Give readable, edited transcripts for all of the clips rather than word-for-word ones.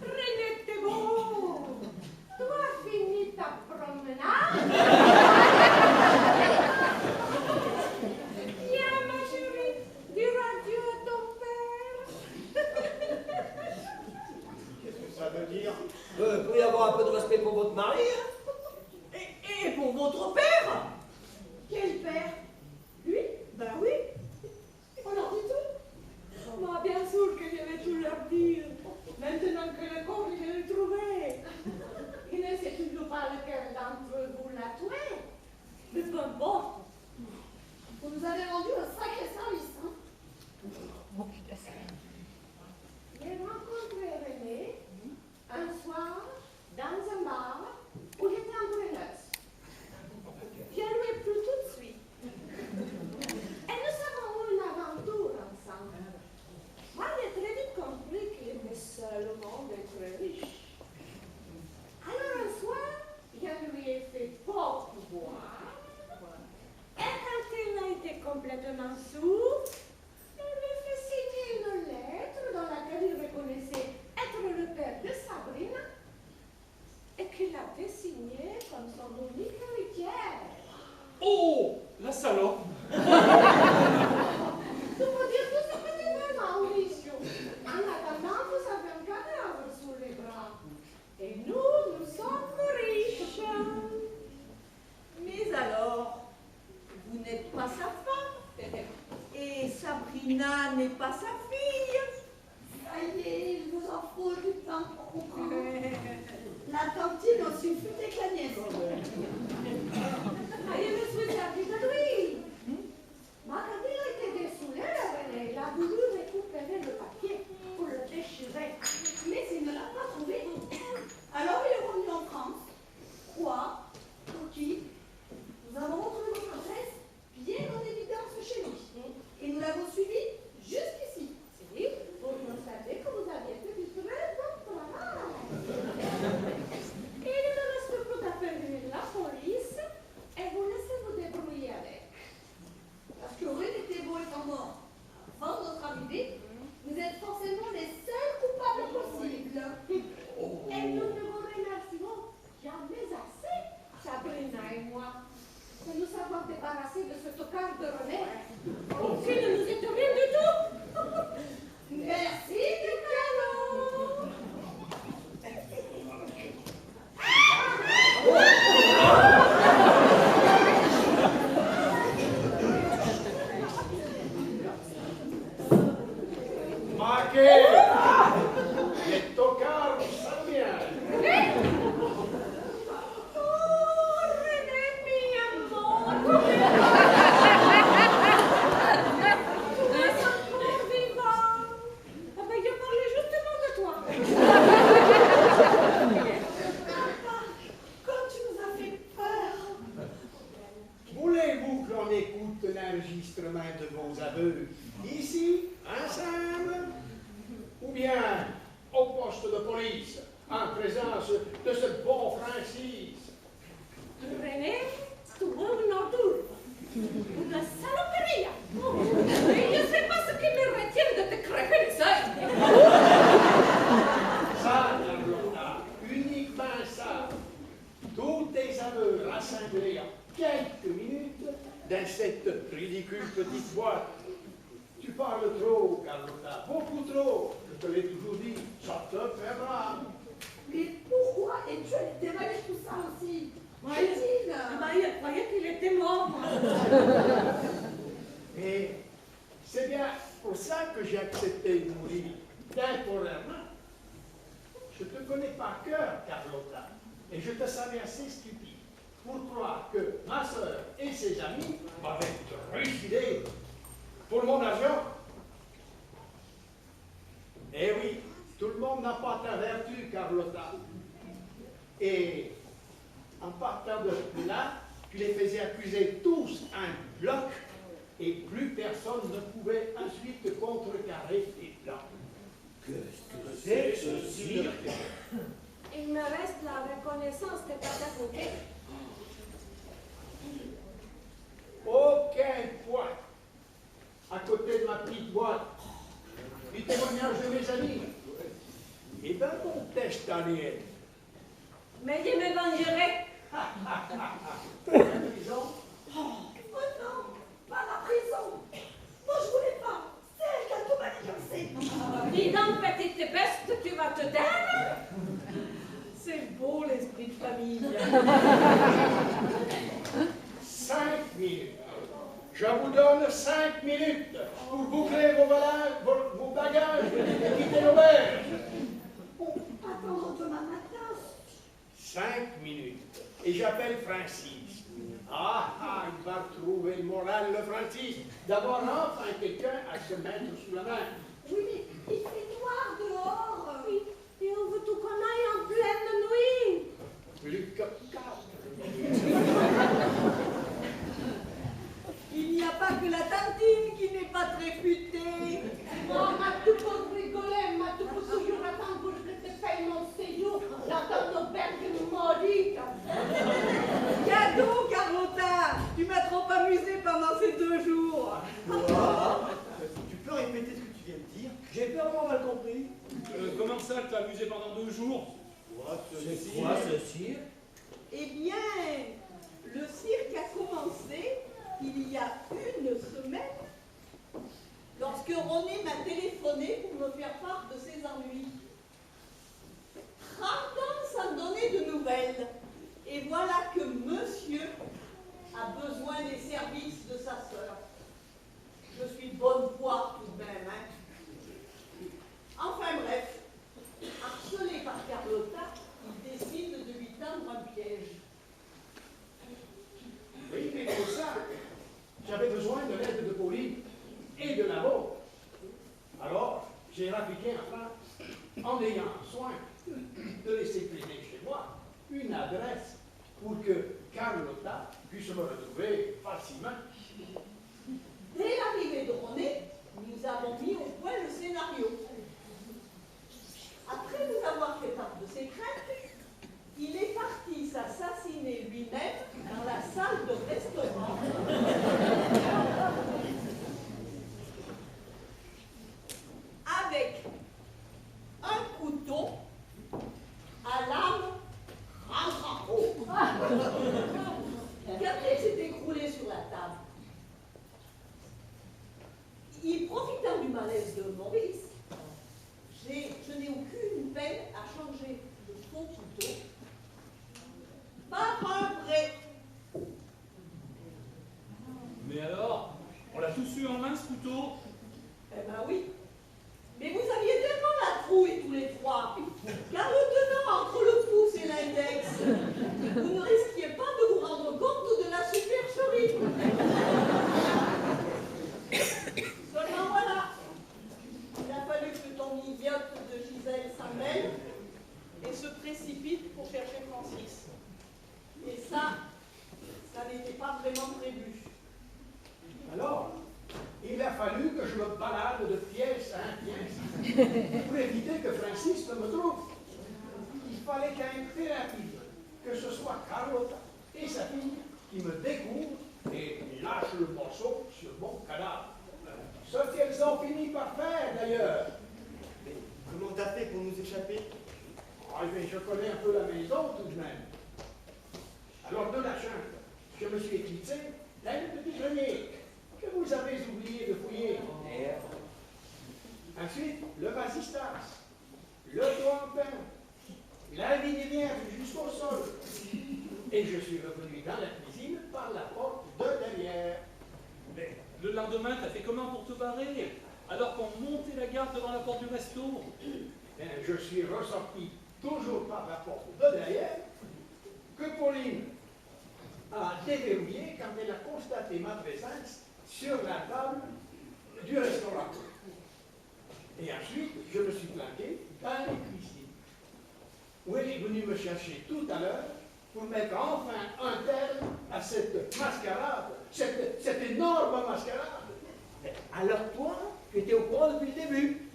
René, t'es beau. Tu as fini ta promenade? Viens, ma chérie, dire adieu à ton père. Qu'est-ce que ça veut dire? Pouvez avoir un peu de respect pour votre mari, hein? Et pour votre père? Quel père? Lui? Ben oui. On leur dit tout? Moi, bien sûr que je vais tout leur dire. Maintenant que le corps, je l'ai trouvé. Il ne sait toujours pas lequel d'entre vous l'a tué. Mais peu importe. Vous nous avez rendu un sacré service, hein? J'ai rencontré René un soir dans un bar où j'étais en noces. Je lui ai plu tout de suite. Et nous avons eu une aventure ensemble. Moi, j'ai très vite compris qu'il était seul au monde et très riche. Alors un soir, je lui ai fait beaucoup boire. Et quand il a été complètement sourd, je lui ai fait signer une lettre dans laquelle il reconnaissait être le père de Sabrina et qu'il avait signé comme son unique héritière. Oh, la salope! Tu peux dire tout ce que tu veux, Mauricio. En attendant, vous avez un cadavre sous les bras. Et nous sommes riches. Mais alors, vous n'êtes pas sa femme. Et Sabrina n'est pas sa fille. Ça y est, il vous en faut du temps pour comprendre. La tantine aussi fut que la nièce. Ah, je me suis servi de lui. Moi, quand il a été dessoulé, René, il a voulu récupérer le papier pour le déchirer. Mais il ne l'a pas trouvé. Alors il est revenu en France. Quoi? Pour qui? Nous avons retrouvé votre adresse bien en évidence chez lui. Et nous l'avons suivi jusqu'ici. Si, pour constater que vous aviez fait du très bon travail. Il ne me reste plus qu'à prévenir la police et vous laissez vous débrouiller avec. Parce que René Thébault étant mort avant notre arrivée, vous êtes forcément les seuls coupables possibles. Et nous ne vous remercions jamais assez, Sabrina et moi, de nous avoir débarrassés de ce tocard de René. Qui ne nous était rien du tout. Merci du cadeau. Maquet! Les tocards, ça vient! Oh, René, mi amor! Tu es encore vivant! Ah ben, je parlais justement de toi! Papa, quand tu nous as fait peur. Voulez-vous qu'on écoute l'enregistrement de vos aveux ici, ensemble? Ou bien au poste de police, en présence de ce bon Francis? René, tu es une ordure! Une saloperie! Et je ne sais pas ce qui me retient de te crêper les yeux! Ça, Carlotta, uniquement ça. Tous tes aveux rassemblés en quelques minutes dans cette ridicule petite boîte. Tu parles trop, Carlotta, beaucoup trop. Je te l'ai toujours dit, ça te fait mal. Mais pourquoi es-tu allé dévaler tout ça aussi? Mathilde. Je croyais qu'il était mort. Mais c'est bien pour ça que j'ai accepté de mourir, temporairement. Je te connais par cœur, Carlotta, et je te savais assez stupide pour croire que ma sœur et ses amis m'avaient trucidé pour mon argent. Eh oui, tout le monde n'a pas ta vertu, Carlotta. Et en partant de là, tu les faisais accuser tous en bloc, et plus personne ne pouvait ensuite contrecarrer tes plans. Qu'est-ce que c'est que ce cirque? Il me reste la reconnaissance de paternité. Aucun point. À côté de ma petite boîte, du témoignage de mes amis. Eh ben, mon test Daniel. Mais je me vengerai. La prison. Oh non, pas la prison. Moi, je voulais pas. C'est elle qui a tout manigancé. Dis donc, petite peste, tu vas te taire. C'est beau l'esprit de famille. 5 minutes. Je vous donne 5 minutes pour boucler vos bagages et quitter l'auberge. On peut attendre demain matin. 5 minutes. Et j'appelle Francis. Il va trouver le moral, le Francis. D'avoir enfin quelqu'un à se mettre sous la main. Oui, mais il fait noir dehors. Oui, et on veut tout qu'on aille en pleine nuit. Plus que 4. Il n'y a pas que la tantine qui n'est pas très futée. Oh, ma tout pour rigoler, ma tout pour toujours attendre pour que je te paye mon séjour dans ton auberge maudite. Cadeau, Carlotta. Tu m'as trop amusé pendant ces 2 jours. Tu peux répéter ce que tu viens de dire? J'ai vraiment mal compris. Comment ça, t'as amusé pendant 2 jours? C'est quoi ceci? Eh bien, le cirque a commencé il y a 1 semaine, lorsque René m'a téléphoné pour me faire part de ses ennuis. 30 ans sans donner de nouvelles. Et voilà que monsieur a besoin des services de sa sœur. Je suis de bonne foi tout de même, hein. Enfin bref, harcelé par Carlotta, il décide de lui tendre un piège. Oui, mais pour ça, j'avais besoin de l'aide de Pauline et de la vôtre. Alors, j'ai rappliqué enfin, en ayant soin de laisser traîner chez moi une adresse pour que Carlotta puisse me retrouver facilement. Dès l'arrivée de René, nous avons mis au point le scénario. Après nous avoir fait part de ses craintes, il est parti s'assassiner lui-même dans la salle de restaurant. Avec un couteau à lame rentrant. Catherine s'est écroulée sur la table. Il profitant du malaise de Maurice, je n'ai aucune peine à changer de son couteau par un vrai. Mais alors, on l'a tous eu en main, ce couteau? Eh ben oui. Mais vous aviez tellement la trouille tous les 3, car le tenant entre le pouce et l'index, vous ne risquiez pas de vous rendre compte de la supercherie. Seulement voilà, il a fallu que ton idiote de Gisèle s'en mêle et se précipite pour chercher Francis. Et ça n'était pas vraiment prévu. Alors, il a fallu que je me balade de pièce en pièce pour éviter que Francis ne me trouve. Il fallait qu'impérativement que ce soit Carlotta et sa fille qui me découvrent et lâchent le morceau sur mon cadavre. Ce qu'elles ont fini par faire d'ailleurs. Mais comment t'as fait pour nous échapper? Mais je connais un peu la maison tout de même. Alors de la chambre, je me suis éclipsé d'un petit grenier que vous avez oublié de fouiller. Ensuite, le vasistas, le toit en pain, la ligne vierge jusqu'au sol. Et je suis revenu dans la cuisine par la porte de derrière. Mais le lendemain, t'as fait comment pour te barrer? Alors qu'on montait la garde devant la porte du resto? Bien, je suis ressorti toujours par la porte de derrière que Pauline a déverrouillé quand elle a constaté ma présence sur la table du restaurant. Et ensuite, je me suis planqué dans les cuisines, où elle est venue me chercher tout à l'heure pour mettre enfin un terme à cette mascarade, cette énorme mascarade. Alors toi, tu étais au courant depuis le début.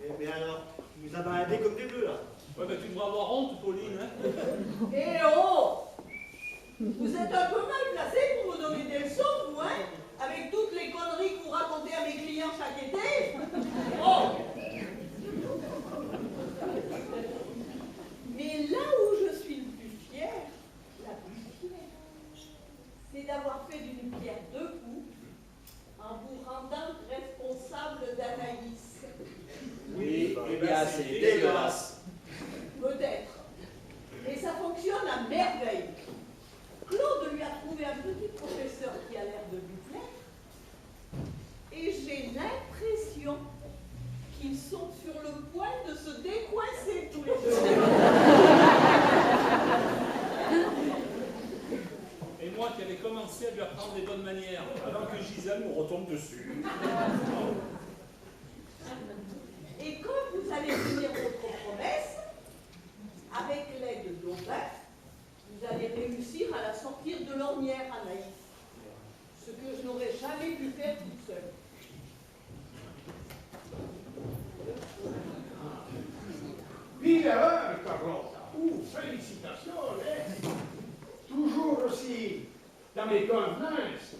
Eh bien alors, tu nous as baladés comme des bleus là. Ouais, bah, tu devrais avoir honte, Pauline, hein? Eh oh! Vous êtes un peu mal placé pour me donner des leçons, vous, hein? Avec toutes les conneries que vous racontez à mes clients. chaque été. Oh. Mais là où je suis le plus fière, c'est d'avoir fait d'une pierre deux coups en vous rendant responsable d'Anaïs. Oui, eh bien, c'est dégueulasse. Peut-être. Mais ça fonctionne à merveille. Claude lui a trouvé un petit professeur qui a l'air de lui plaire. Et j'ai l'impression qu'ils sont sur le point de se décoincer tous les deux. Et moi qui avais commencé à lui apprendre les bonnes manières, avant que Gisèle nous retombe dessus. Et quand vous allez tenir votre promesse, avec l'aide d'Aubin, vous allez réussir à la sortir de l'ornière, Anaïs. Ce que je n'aurais jamais pu faire toute seule. Vive erreur, Carlotta. Félicitations, hein? Toujours aussi dans mes convenances.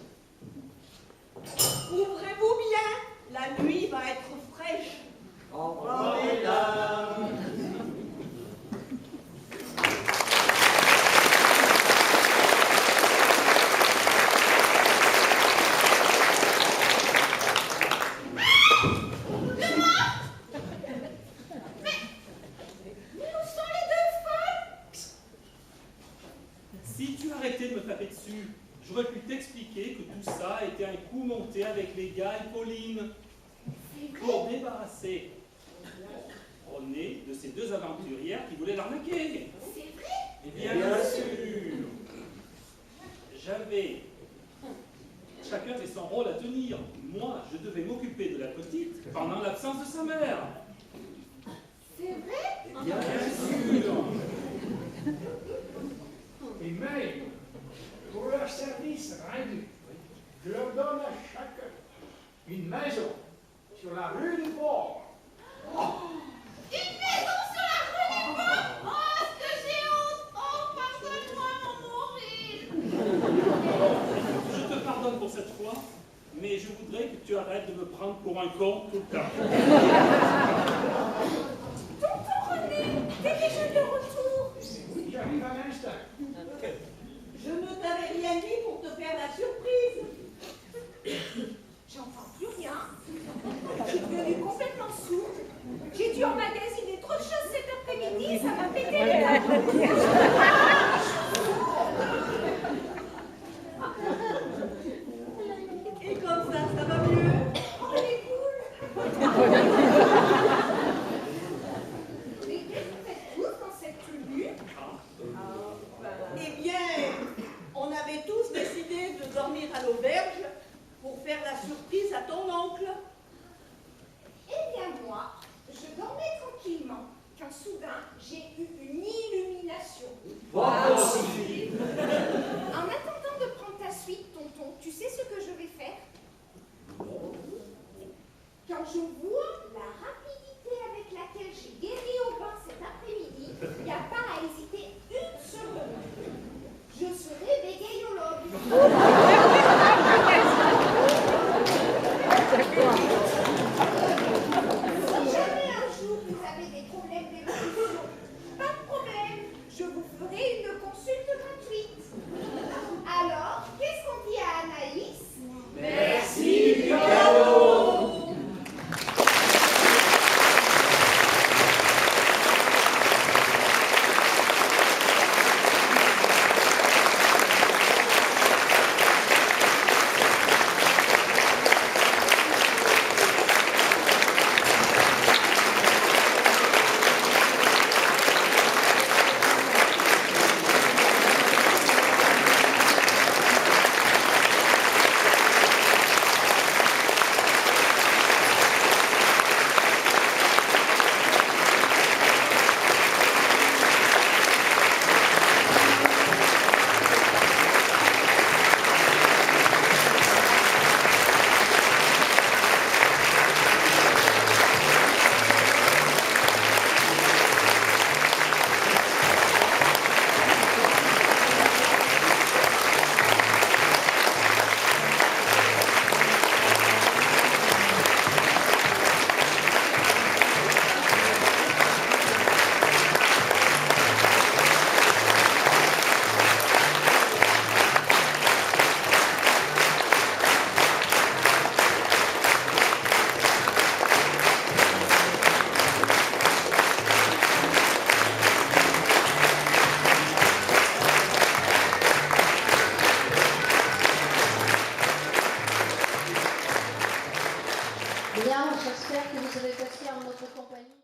Ouvrez-vous bien, la nuit va être fraîche. Au revoir, mesdames. Si tu arrêtais de me taper dessus, j'aurais pu t'expliquer que tout ça était un coup monté avec les gars et Pauline pour débarrasser René de ces deux aventurières qui voulaient l'arnaquer. C'est vrai? Eh bien, sûr. Chacun avait son rôle à tenir. Moi, je devais m'occuper de la petite pendant l'absence de sa mère. C'est vrai? Eh bien sûr. Et même, pour leur service rendu, je leur donne à chacun une maison sur la rue du Port. Une maison sur la rue du Port? Oh, ce que j'ai honte! Oh, pardonne-moi, mon Je te pardonne pour cette fois, mais je voudrais que tu arrêtes de me prendre pour un con tout le temps. Tonton René, t'es déjà de retour. Oui, j'arrive à l'instant. Je ne t'avais rien dit pour te faire la surprise. J'entends plus rien. Je suis devenue complètement sourde. J'ai dû emmagasiner trop de choses cet après-midi, ça m'a pété les dents. Et comme ça va mieux. Oh, les poules. Mais qu'est-ce que vous faites tous dans cette tenue? Eh bien, on avait tous décidé de dormir à l'auberge pour faire la surprise à ton oncle. Eh bien moi, je dormais tranquillement quand soudain j'ai eu une illumination. Bravo, Sophie. En attendant de prendre ta suite, tonton, tu sais ce que je vais faire? Quand je vois la rapidité avec laquelle j'ai guéri au bain cet après-midi, il n'y a pas à hésiter une seconde. Je serai bégayologue. Si jamais un jour vous avez des problèmes d'évolution, pas de problème, je vous ferai une consulte gratuite. Alors, qu'est-ce qu'on dit à Anaïs? Merci du cadeau. j'espère que vous avez passé en notre compagnie.